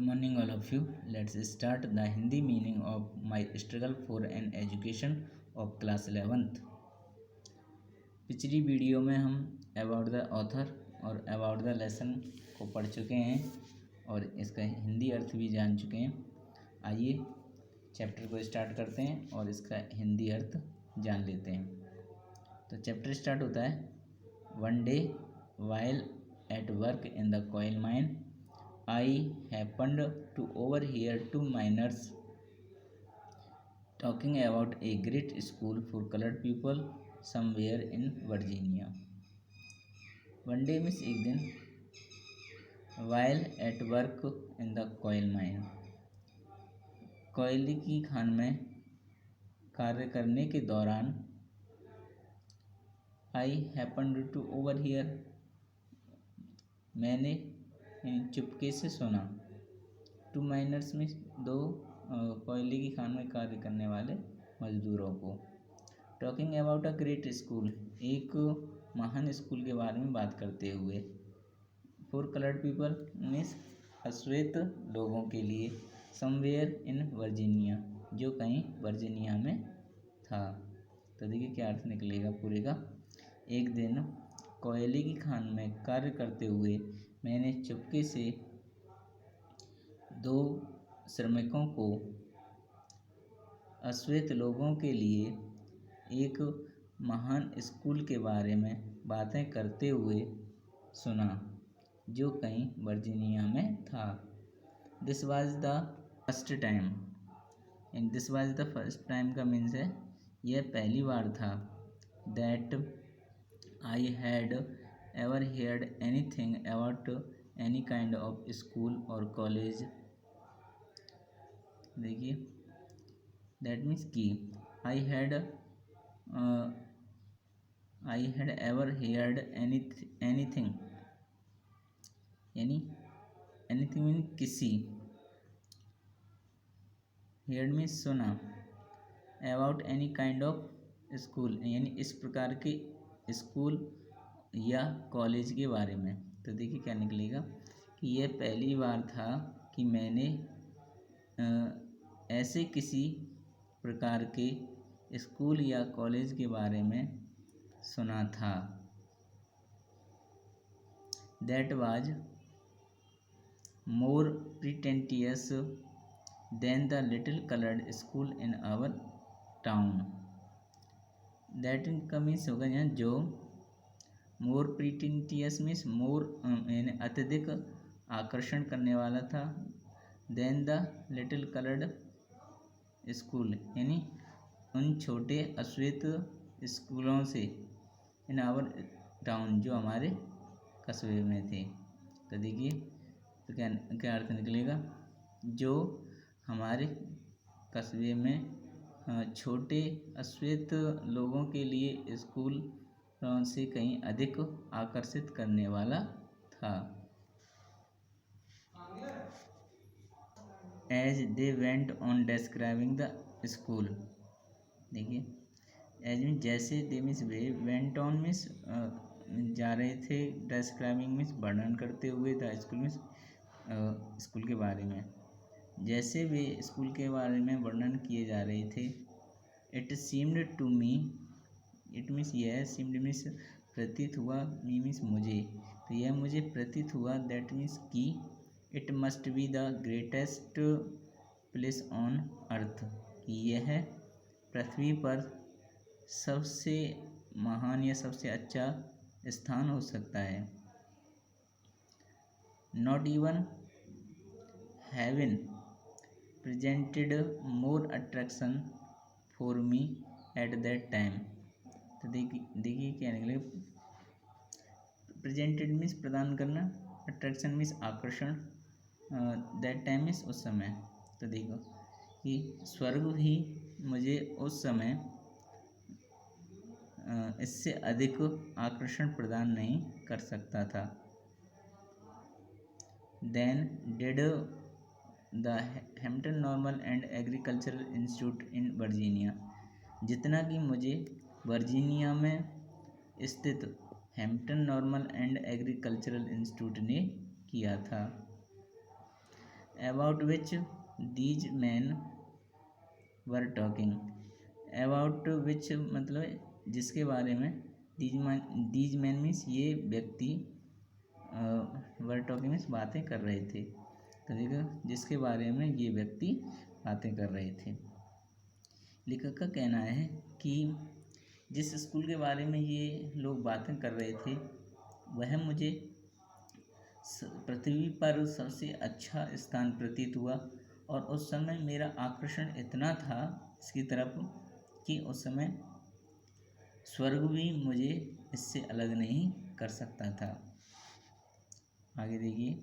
morning all of you. Let's start the Hindi meaning of my struggle for an education of class 11th. पिछली video में हम about the author और about the lesson को पढ़ चुके हैं और इसका हिंदी अर्थ भी जान चुके हैं। आइए चैप्टर को स्टार्ट करते हैं और इसका हिंदी अर्थ जान लेते हैं। तो चैप्टर स्टार्ट होता है, one day while at work in the coal mine I happened to overhear two miners talking about a great school for colored people somewhere in Virginia. One day means एक दिन, while at work in the coal mine, कोयले की खान में कार्य करने के दौरान I happened to overhear, मैंने चुपके से सुना, टू माइनर्स में दो कोयले की खान में कार्य करने वाले मजदूरों को, talking about a great school, एक महान स्कूल के बारे में बात करते हुए, फॉर कलर्ड पीपल मीन्स अश्वेत लोगों के लिए, समवेयर इन वर्जीनिया, जो कहीं वर्जीनिया में था। तो देखिए क्या अर्थ निकलेगा पूरे का। एक दिन कोयले की खान में कार्य करते हुए मैंने चुपके से दो श्रमिकों को अश्वेत लोगों के लिए एक महान स्कूल के बारे में बातें करते हुए सुना, जो कहीं वर्जीनिया में था। This was the first time, and this was the first time का मीन्स है यह पहली बार था, that I had ever heard anything about any kind of school or college। देखिए that means कि I had ever heard anything, यानी anything means किसी, heard means सुना, about any kind of school यानी इस प्रकार के स्कूल या कॉलेज के बारे में। तो देखिए क्या निकलेगा कि यह पहली बार था कि मैंने ऐसे किसी प्रकार के स्कूल या कॉलेज के बारे में सुना था। That was more pretentious than the little coloured school in our town. That इनका मीन्स होगा यहाँ जो, मोर प्रिटेंटियस मीन्स मोर यानी अत्यधिक आकर्षण करने वाला था, then the little coloured school यानी उन छोटे अश्वेत स्कूलों से, इन आवर टाउन जो हमारे कस्बे में थे। तो देखिए तो क्या अर्थ निकलेगा, जो हमारे कस्बे में छोटे अश्वेत लोगों के लिए स्कूल से कहीं अधिक आकर्षित करने वाला था। As they went on describing the school, देखिए एज मीन्स जैसे, दे मीन्स वे, वेंट ऑन मीन्स जा रहे थे, डिस्क्राइबिंग मीन्स वर्णन करते हुए, द स्कूल मीन्स स्कूल के बारे में, जैसे वे स्कूल के बारे में वर्णन किए जा रहे थे। It seemed to me, it means यह, सीम्ड मीन्स प्रतीत हुआ, मी मीन्स मुझे, तो यह मुझे प्रतीत हुआ, दैट मीन्स कि it must be the greatest place on earth, यह पृथ्वी पर सबसे महान या सबसे अच्छा स्थान हो सकता है। Not even heaven presented more attraction for me at that time. तो देखिए क्या निकले, प्रेजेंटेड मीन्स प्रदान करना, अट्रैक्शन मीन्स आकर्षण, दैट टाइम मीन्स उस समय। तो देखो कि स्वर्ग भी मुझे उस समय इससे अधिक आकर्षण प्रदान नहीं कर सकता था। Then did the Hampton Normal and Agricultural Institute in Virginia, जितना कि मुझे वर्जीनिया में स्थित Hampton Normal and Agricultural Institute ने किया था। about which these men were talking. about which मतलब जिसके बारे में these men means ये व्यक्ति वर टॉकिंग मीन्स बातें कर रहे थे। तो देखो जिसके बारे में ये व्यक्ति बातें कर रहे थे। लेखक का कहना है कि जिस स्कूल के बारे में ये लोग बातें कर रहे थे वह मुझे पृथ्वी पर सबसे अच्छा स्थान प्रतीत हुआ और उस समय मेरा आकर्षण इतना था इसकी तरफ कि उस समय स्वर्ग भी मुझे इससे अलग नहीं कर सकता था। आगे देखिए,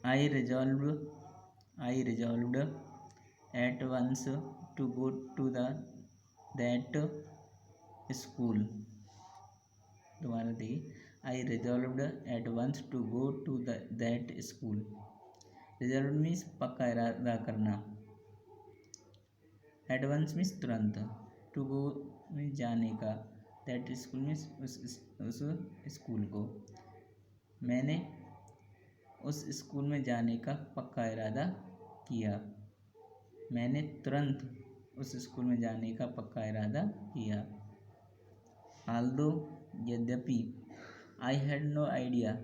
I resolved at once to go to that school. दोबारा देखिए, I resolved at once to go to that school. Resolve means पक्का इरादा करना, एट वंस मीन्स तुरंत, टू गो मीन्स जाने का, दैट स्कूल मीन्स उस स्कूल को। मैंने उस स्कूल में जाने का पक्का इरादा किया। मैंने तुरंत उस स्कूल में जाने का पक्का इरादा किया। आल्दो यद्यपि, आई हैड नो आइडिया,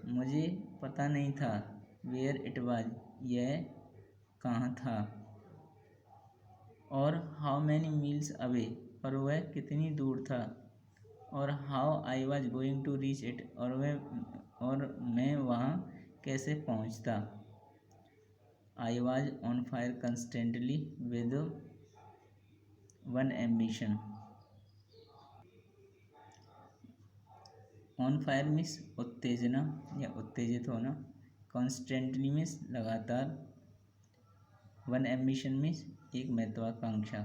मुझे पता नहीं था, वेयर इट वाज, यह कहाँ था, और हाउ मैनी मील्स अवे, और वह कितनी दूर था, और how I was going to reach it, और मैं वहाँ कैसे पहुँचता। I was on fire constantly with one ambition. On fire means उत्तेजना या उत्तेजित होना, कॉन्स्टेंटली मीन्स लगातार, वन एम्बिशन मीन्स एक महत्वाकांक्षा।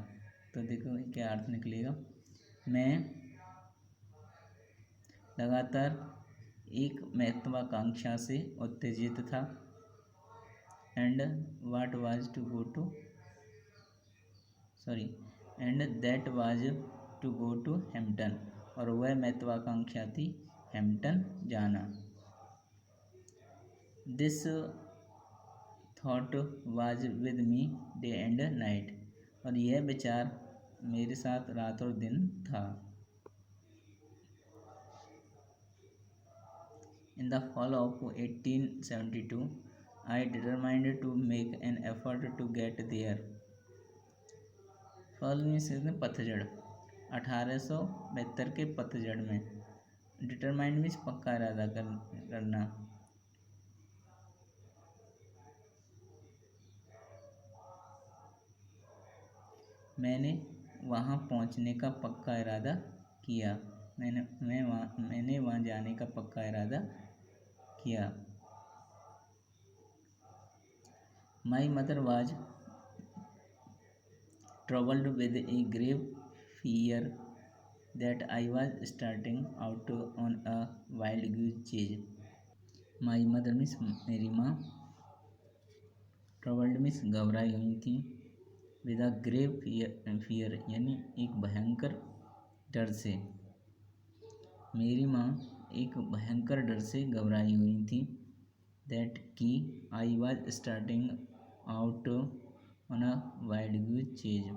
तो देखो क्या अर्थ निकलेगा, मैं लगातार एक महत्वाकांक्षा से उत्तेजित था। And what was to go to and that was to go to Hampton, और वह महत्वाकांक्षा थी हैम्पटन जाना। This thought was with me day and night, और यह विचार मेरे साथ रात और दिन था। In the fall of 1872, I determined to make an effort to get there. Fall means पतझड़, 1872 के पतझड़ में। डिटरमाइंड मीन्स पक्का इरादा करना। मैंने वहाँ पहुँचने का पक्का इरादा किया। मैंने वहाँ जाने का पक्का इरादा किया। My mother was troubled with a grave fear that I was starting out on a wild goose chase. My mother means मेरी माँ, troubled means घबराई हुई थी, with a grave fear यानी एक भयंकर डर से। मेरी माँ एक भयंकर डर से घबराई हुई थी, that कि I was starting out on a wild goose chase.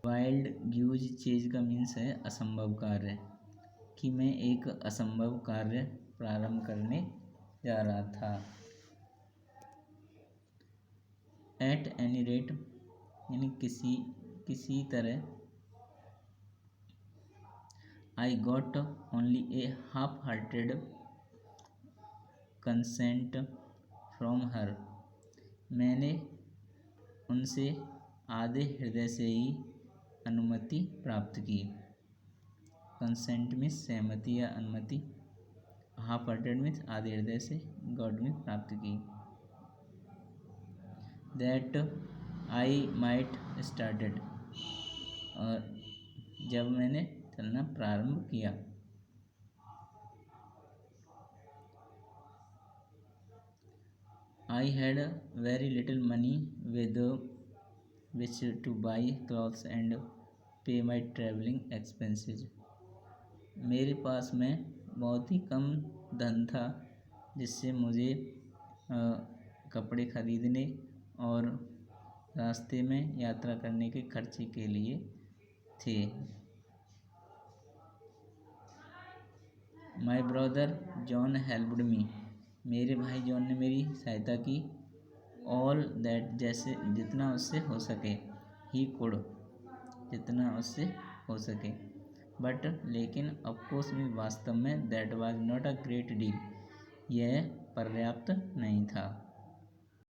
Wild gives chase का मीन्स है असंभव कार्य, कि मैं एक असंभव कार्य प्रारंभ करने जा रहा था। एट एनी रेट यानी किसी तरह। I got only A half hearted consent from her, मैंने उनसे आधे हृदय से ही अनुमति प्राप्त की। कंसेंट मीन्स सहमति या अनुमति, हाफ हार्टेड मीन्स आधे हृदय से, गॉड मीन्स प्राप्त की। दैट आई माइट स्टार्टेड, और जब मैंने चलना प्रारंभ किया। I had very little money with which two by clothes and पे माई ट्रेवलिंग एक्सपेंसेस, मेरे पास में बहुत ही कम धन था जिससे मुझे कपड़े खरीदने और रास्ते में यात्रा करने के खर्चे के लिए थे। My brother John helped me, मेरे भाई जॉन ने मेरी सहायता की। ऑल दैट, जैसे जितना उससे हो सके। ही कुड, जितना उससे हो सके। बट, लेकिन, ऑफकोर्स में, वास्तव में, that was not a great deal, यह पर्याप्त नहीं था।